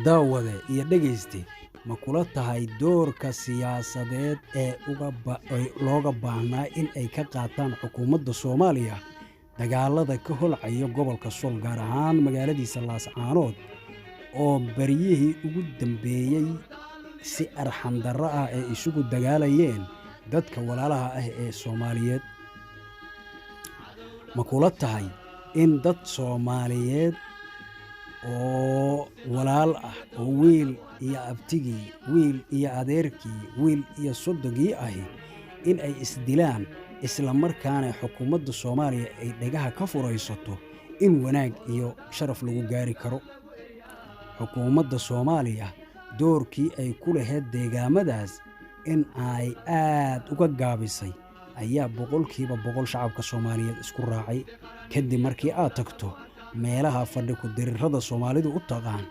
daawade iyo dhageyste ma kula tahay doorka siyaasadeed ee looga baahnaa in ay ka qaataan xukuumadda Soomaaliya dagaalada ka holcaya gobolka Sool gaar ahaan magaaladiisa Laascaanood oo bariyihii ugu dambeeyay si arxan darro ah ay isugu dagaalayeen dadka walaalaha ah ee Soomaaliyeed ma kula tahay in dad Soomaaliyeed oo walaal ah oo wiil iyo abtigii wiil iyo adeerkii wiil iyo sodogii ahi in ay isdilaan isla markaana xukuumadda Soomaaliya ay dhagaha ka furaysato in wanaag iyo sharaf lagu gaari karo xukuumadda Soomaaliya doorkii ay ku lahayd deegaamadaas in ay aad uga gaabisay ayaa boqolkiiba boqol shacabka Soomaaliyeed isku raacay kadib markii aad tagto meelaha fadhi ku dirirada Soomaalidu u taqaan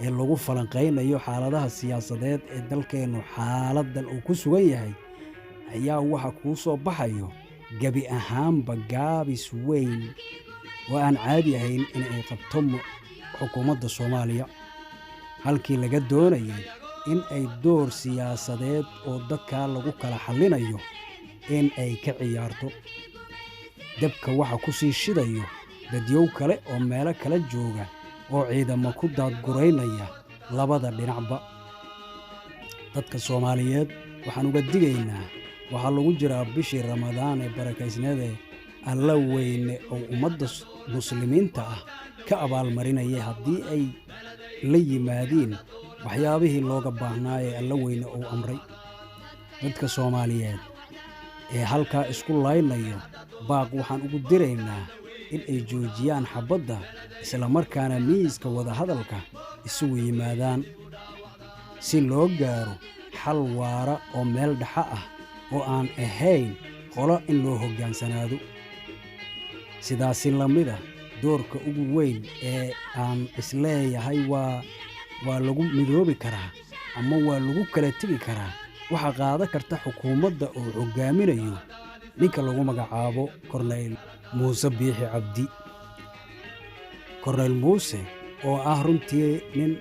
ee lagu falanqeynayo xaaladaha siyaasadeed ee dalkeenu xaaladan uu ku sugan yahay ayaa waxa ku soo baxayo gabi ahaanba gaabis weyn oo aan caadi ahayn in ay qabto xukuumadda Soomaaliya halkii laga doonayay in ay door siyaasadeed oo dadka lagu kala xallinayo in ay ka ciyaarto dabka waxa ku sii shidayo dadyow kale oo meelo kala jooga oo ciidamo ku daadgureynaya labada dhinacba dadka Soomaaliyeed waxaan uga digaynaa waxa lagu jiraa bishii Ramadaan ee barakaysnada alla weyne oo ummadda muslimiinta ah ka abaalmarinaya haddii ay la yimaadeen waxyaabihii looga baahnaa ee alla weyne oo amray dadka Soomaaliyeed ee halka isku laynayo baaq waxaan ugu diraynaa in ay joojiyaan xabadda isla markaana miiska wada hadalka isugu yimaadaan si loo gaaro xal waara oo meel dhaxa ah oo aan ahayn qolo in loo hoggaansanaado sidaas lamida doorka ugu weyn ee aan isleeyahay waa lagu midoobi karaa ama waa lagu kala tegi karaa waxa qaada karta xukuumadda oo hoggaaminayo ninka lagu magacaabo Korneyl Muuse Biixi Cabdi Korneyl Muuse oo ah runtii nin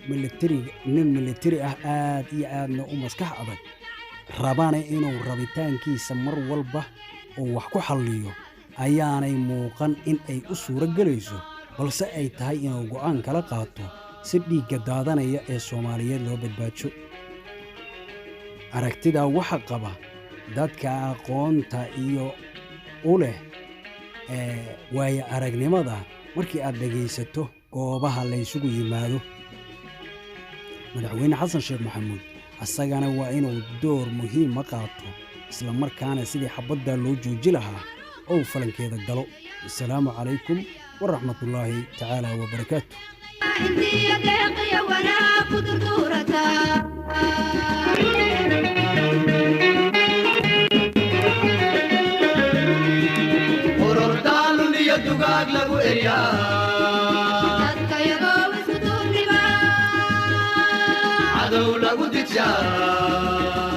military ah aad iyo aadna u maskax adag rabana inuu rabitaankiisa mar walba oo wax ku xalliyo ayaanay muuqan in ay u suura galayso balse ay tahay inuu go'aan kala qaato si dhiigga daadanaya ee Soomaaliyeed loo badbaadsho aragtida waxa qaba dadka aqoonta iyo u leh waaya aragnimada markii aad dhageysato goobaha la isugu yimaado madaxweyne Xasan Sheekh Maxamuud asagana waa inuu door muhiim ah qaato isla markaana sidii xabadda loo jooji lahaa oo falankeeda galo assalaamu calaykum waraxmatullaahi tacaala wabarakaatuh dugaag lagu eriyaa dadka yagoo isku duubiba cadow lagu digshaa